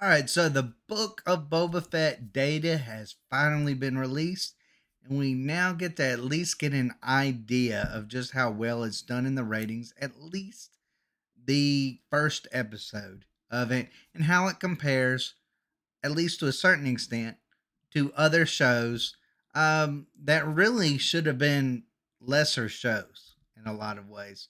right, so the Book of Boba Fett data has finally been released, and we now get to at least get an idea of just how well it's done in the ratings, at least the first episode of it, and how it compares, at least to a certain extent, to other shows that really should have been lesser shows in a lot of ways.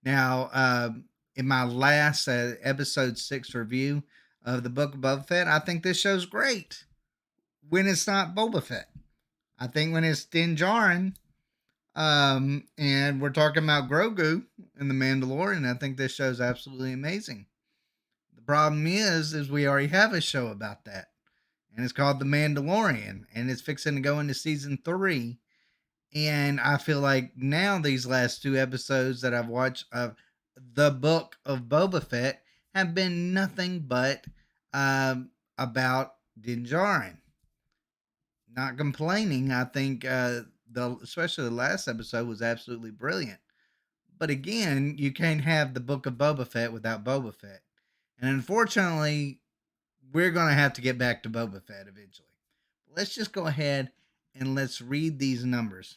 Now, in my last episode 6 review of the Book of Boba Fett, I think this show's great when it's not Boba Fett. I think when it's Din Djarin, and we're talking about Grogu and the Mandalorian, I think this show's absolutely amazing. The problem is we already have a show about that, and it's called The Mandalorian, and it's fixing to go into season 3. And I feel like now these last 2 episodes that I've watched of the Book of Boba Fett have been nothing but about Din Djarin. Not complaining. I think especially the last episode was absolutely brilliant. But again, you can't have the Book of Boba Fett without Boba Fett. And unfortunately, we're going to have to get back to Boba Fett eventually. Let's just go ahead and let's read these numbers.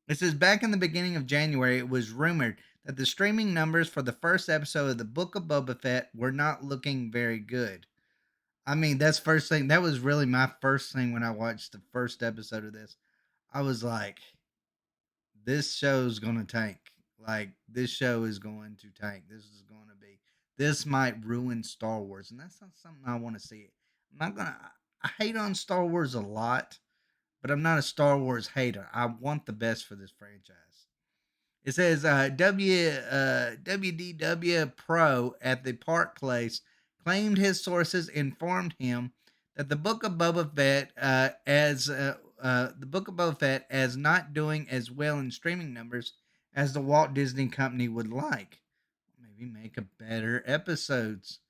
It says back in the beginning of January, it was rumored that the streaming numbers for the first episode of the Book of Boba Fett were not looking very good. I mean, that's first thing. That was really my first thing when I watched the first episode of this. I was like, this show's going to tank. Like, this show is going to tank. This is going to be, this might ruin Star Wars. And that's not something I want to see. I'm not going to, I hate on Star Wars a lot, but I'm not a Star Wars hater. I want the best for this franchise. It says WDW Pro at the Park Place claimed his sources informed him that the Book of Boba Fett as not doing as well in streaming numbers as the Walt Disney Company would like. Maybe make a better episodes.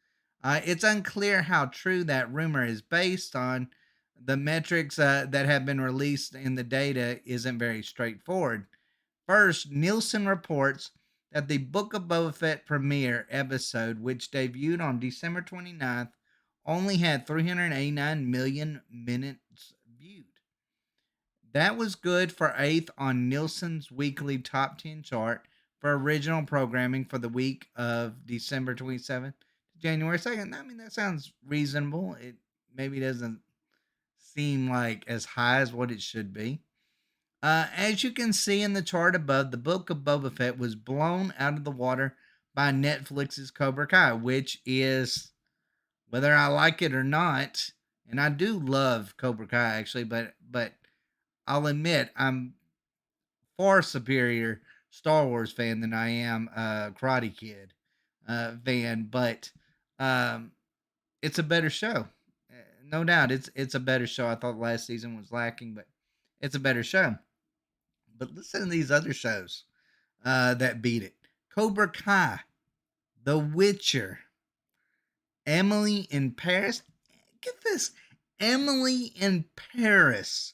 It's unclear how true that rumor is based on. The metrics that have been released in the data isn't very straightforward. First, Nielsen reports that the Book of Boba Fett premiere episode, which debuted on December 29th, only had 389 million minutes viewed. That was good for 8th on Nielsen's weekly top 10 chart for original programming for the week of December 27th to January 2nd. I mean, that sounds reasonable. It maybe doesn't seem like as high as what it should be. As you can see in the chart above, the Book of Boba Fett was blown out of the water by Netflix's Cobra Kai, which is, whether I like it or not, and I do love Cobra Kai actually, but I'll admit I'm far superior Star Wars fan than I am Karate Kid fan, but it's a better show. No doubt, it's a better show. I thought last season was lacking, but it's a better show. But listen to these other shows that beat it: Cobra Kai, The Witcher, Emily in Paris. Get this, Emily in Paris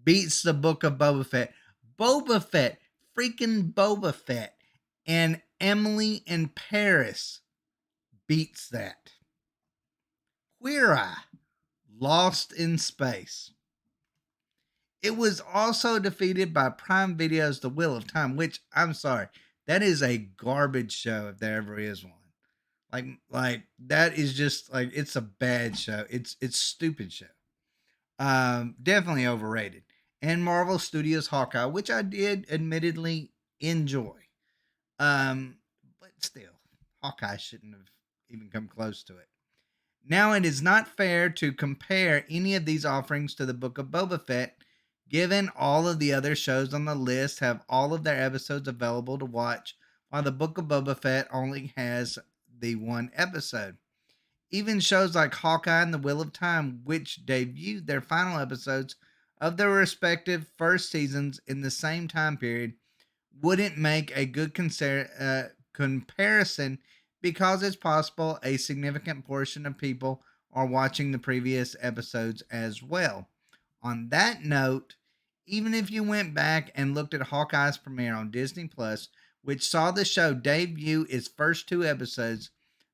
beats the Book of Boba Fett. Boba Fett, freaking Boba Fett, and Emily in Paris beats that. Queer Eye, Lost in Space. It was also defeated by Prime Video's The Wheel of Time, which, I'm sorry, that is a garbage show if there ever is one. Like that is just like, it's a bad show. It's stupid show. Definitely overrated. And Marvel Studios Hawkeye, which I did admittedly enjoy. But still, Hawkeye shouldn't have even come close to it. Now, it is not fair to compare any of these offerings to the Book of Boba Fett, given all of the other shows on the list have all of their episodes available to watch, while the Book of Boba Fett only has the one episode. Even shows like Hawkeye and The Wheel of Time, which debuted their final episodes of their respective first seasons in the same time period, wouldn't make a good comparison, because it's possible a significant portion of people are watching the previous episodes as well. On that note, even if you went back and looked at Hawkeye's premiere on Disney Plus, which saw the show debut its first 2 episodes,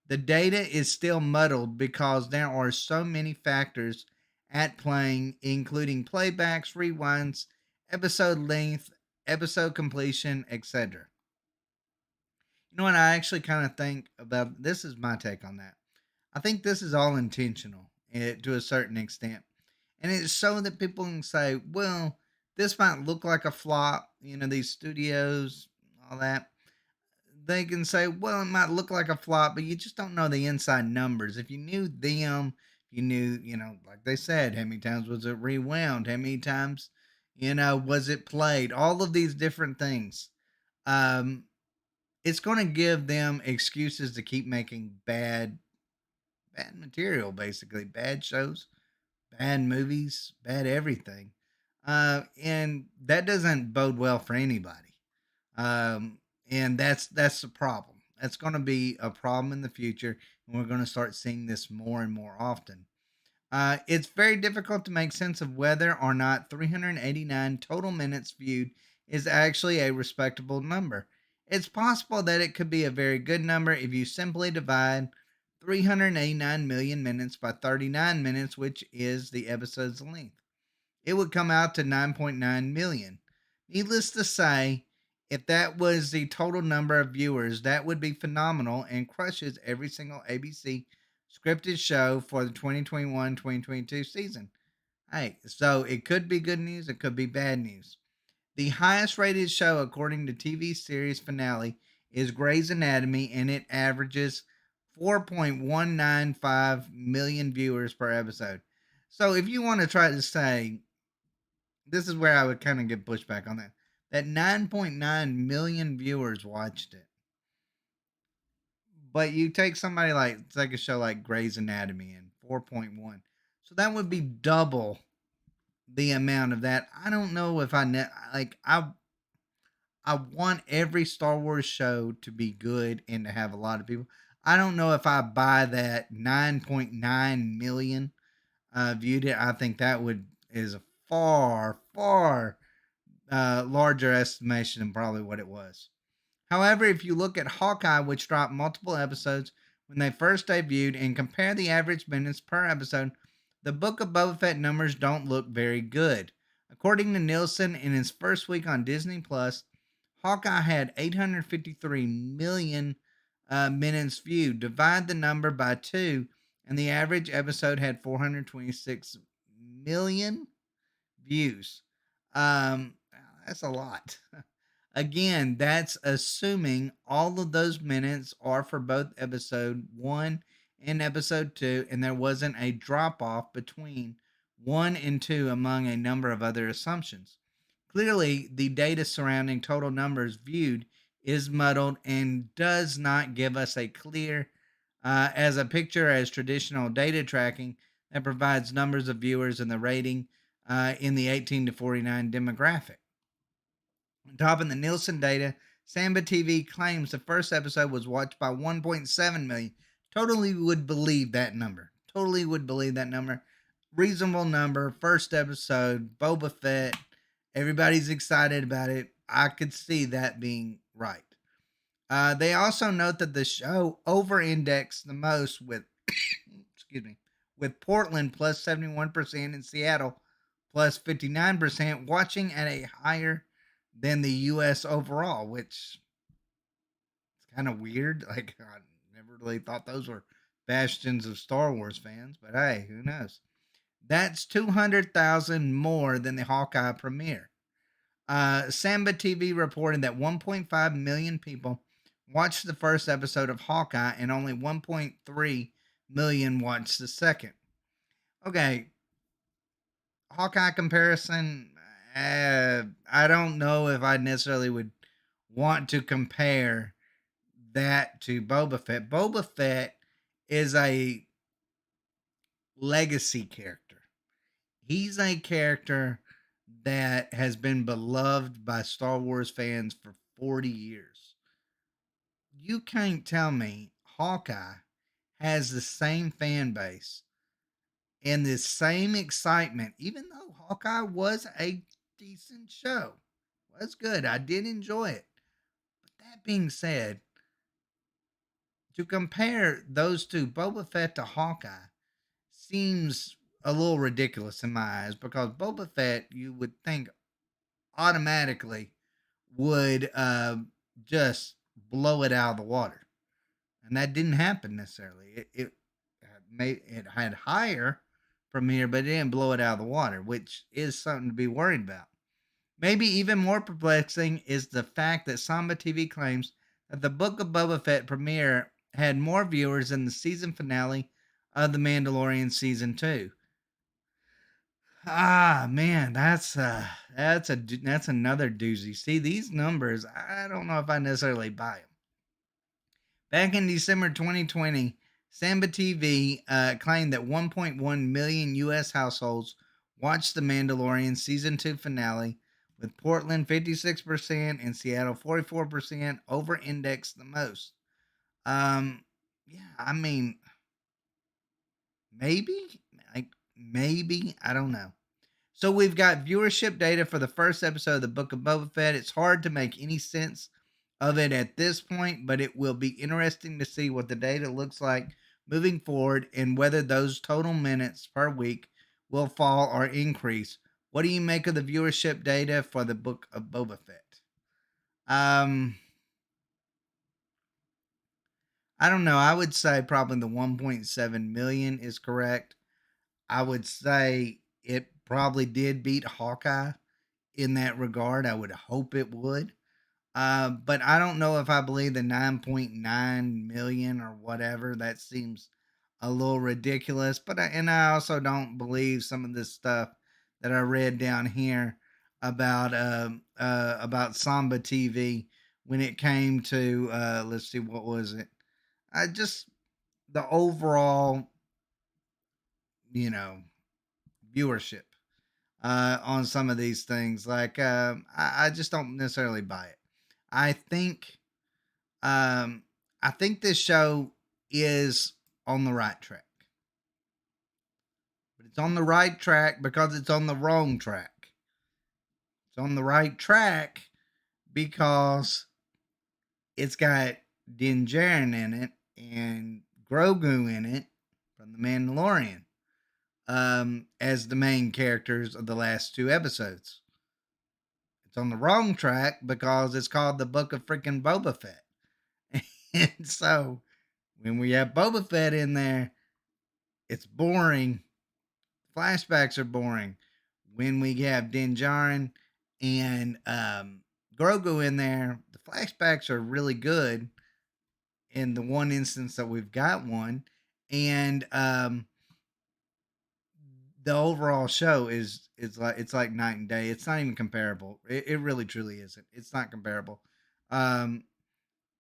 The data is still muddled because there are so many factors at playing, including playbacks, rewinds, episode length, episode completion, etc. You know what I actually kind of think about? This is my take on that. I think this is all intentional to a certain extent. And it's so that people can say, well, this might look like a flop, these studios, all that. They can say, well, it might look like a flop, but you just don't know the inside numbers. If you knew them, you knew, like they said, how many times was it rewound? How many times, was it played? All of these different things. Um, it's going to give them excuses to keep making bad material, basically bad shows, bad movies, bad everything, and that doesn't bode well for anybody. Um, and that's the problem. That's going to be a problem in the future, and we're going to start seeing this more and more often. It's very difficult to make sense of whether or not 389 total minutes viewed is actually a respectable number. It's possible that it could be a very good number if you simply divide 389 million minutes by 39 minutes, which is the episode's length. It would come out to 9.9 million. Needless to say, if that was the total number of viewers, that would be phenomenal and crushes every single ABC scripted show for the 2021-2022 season. Hey, so it could be good news, it could be bad news. The highest rated show according to TV series finale is Grey's Anatomy, and it averages 4.195 million viewers per episode. So if you want to try to say, this is where I would kind of get pushback on that 9.9 million viewers watched it. But you take somebody take a show like Grey's Anatomy and 4.1. So that would be double the amount of that. I don't know if I want every Star Wars show to be good and to have a lot of people. I don't know if I buy that 9.9 million viewed it. I think that is a far larger estimation than probably what it was. However, if you look at Hawkeye, which dropped multiple episodes when they first debuted, and compare the average minutes per episode, the Book of Boba Fett numbers don't look very good. According to Nielsen, in its first week on Disney Plus, Hawkeye had 853 million minutes viewed. Divide the number by two, and the average episode had 426 million views. Um, that's a lot. Again, that's assuming all of those minutes are for both episode one and episode two, and there wasn't a drop off between one and two among a number of other assumptions. Clearly, the data surrounding total numbers viewed is muddled and does not give us a clear as a picture as traditional data tracking that provides numbers of viewers and the rating in the 18 to 49 demographic. On top of the Nielsen data, Samba TV claims the first episode was watched by 1.7 million. Totally would believe that number. Totally would believe that number. Reasonable number. First episode, Boba Fett. Everybody's excited about it. I could see that being right. They also note that the show over-indexed the most with, excuse me, with Portland plus 71% and Seattle plus 59%, watching at a higher than the U.S. overall, which is kind of weird. Like, I never really thought those were bastions of Star Wars fans, but hey, who knows? That's 200,000 more than the Hawkeye premiere. Samba TV reported that 1.5 million people watched the first episode of Hawkeye and only 1.3 million watched the second. Okay, Hawkeye comparison. I don't know if I necessarily would want to compare that to Boba Fett. Boba Fett is a legacy character. He's a character that has been beloved by Star Wars fans for 40 years. You can't tell me Hawkeye has the same fan base and the same excitement, even though Hawkeye was a decent show. Was good. I did enjoy it. But that being said, to compare those two, Boba Fett to Hawkeye, seems a little ridiculous in my eyes because Boba Fett, you would think automatically would just blow it out of the water, and that didn't happen necessarily. It had higher from here, but it didn't blow it out of the water, which is something to be worried about. Maybe even more perplexing is the fact that Samba TV claims that the Book of Boba Fett premiere had more viewers than the season finale of The Mandalorian season 2. Ah, man, that's another doozy. See, these numbers, I don't know if I necessarily buy them. Back in December 2020, Samba TV claimed that 1.1 million U.S. households watched The Mandalorian season 2 finale, with Portland 56% and Seattle 44% over indexed the most. Um, yeah, I mean, maybe, like, maybe, I don't know. So we've got viewership data for the first episode of the Book of Boba Fett. It's hard to make any sense of it at this point, but it will be interesting to see what the data looks like moving forward and whether those total minutes per week will fall or increase. What do you make of the viewership data for the Book of Boba Fett? Um, I don't know. I would say probably the 1.7 million is correct. I would say it probably did beat Hawkeye in that regard. I would hope it would. But I don't know if I believe the 9.9 million or whatever. That seems a little ridiculous. And I also don't believe some of this stuff that I read down here about Samba TV when it came to let's see, what was it? I just the overall, you know, viewership on some of these things. Like I just don't necessarily buy it. I think um, I think this show is on the right track, but it's on the right track because it's on the wrong track. It's on the right track because it's got Din Djarin in it and Grogu in it from The Mandalorian as the main characters of the last two episodes. It's on the wrong track because it's called the Book of freaking Boba Fett. And so when we have Boba Fett in there, it's boring. Flashbacks are boring. When we have Din Djarin and Grogu in there, the flashbacks are really good in the one instance that we've got one. And the overall show is like it's like night and day. It's not even comparable. It really truly isn't. It's not comparable. Um,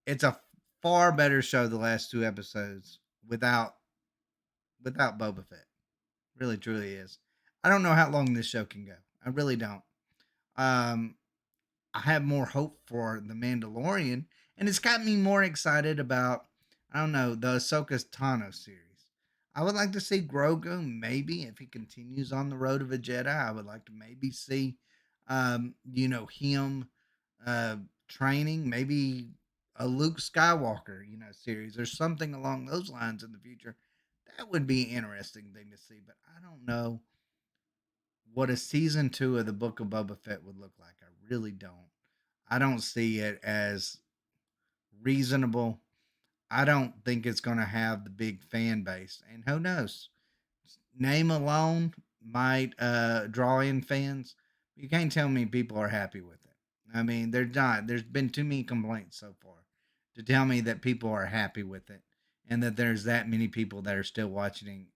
it's a far better show the last two episodes without Boba Fett. Really truly is. I don't know how long this show can go. I really don't. Um, I have more hope for the Mandalorian, and it's got me more excited about I don't know the Ahsoka Tano series. I would like to see Grogu maybe if he continues on the road of a Jedi. I would like to maybe see, him uh, training maybe a Luke Skywalker series or something along those lines in the future. That would be an interesting thing to see, but I don't know what a season two of the Book of Boba Fett would look like. I really don't. I don't see it as reasonable. I don't think it's going to have the big fan base. And who knows? Name alone might draw in fans. You can't tell me people are happy with it. I mean, they're not. There's been too many complaints so far to tell me that people are happy with it, and that there's that many people that are still watching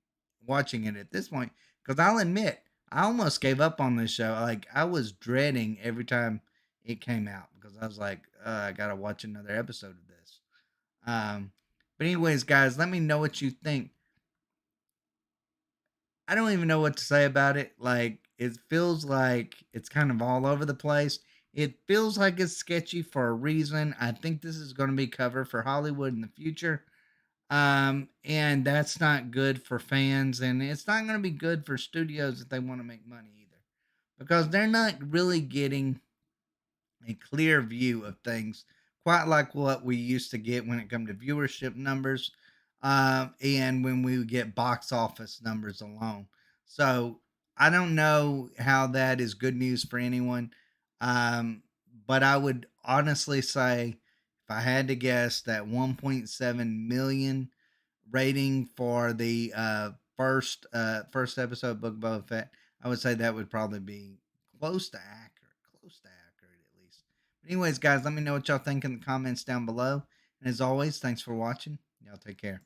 it at this point. Because I'll admit, I almost gave up on this show. Like I was dreading every time it came out because I was like, I gotta watch another episode of this. Um, but anyways, guys, let me know what you think. I don't even know what to say about it. Like, it feels like it's kind of all over the place. It feels like it's sketchy for a reason. I think this is going to be covered for Hollywood in the future. And that's not good for fans, and it's not going to be good for studios if they want to make money either, because they're not really getting a clear view of things quite like what we used to get when it come to viewership numbers, and when we would get box office numbers alone. So I don't know how that is good news for anyone, um, but I would honestly say, if I had to guess, that 1.7 million rating for the first episode of Book of Boba Fett, I would say that would probably be close to accurate. Close to accurate, at least. But anyways, guys, let me know what y'all think in the comments down below. And as always, thanks for watching. Y'all take care.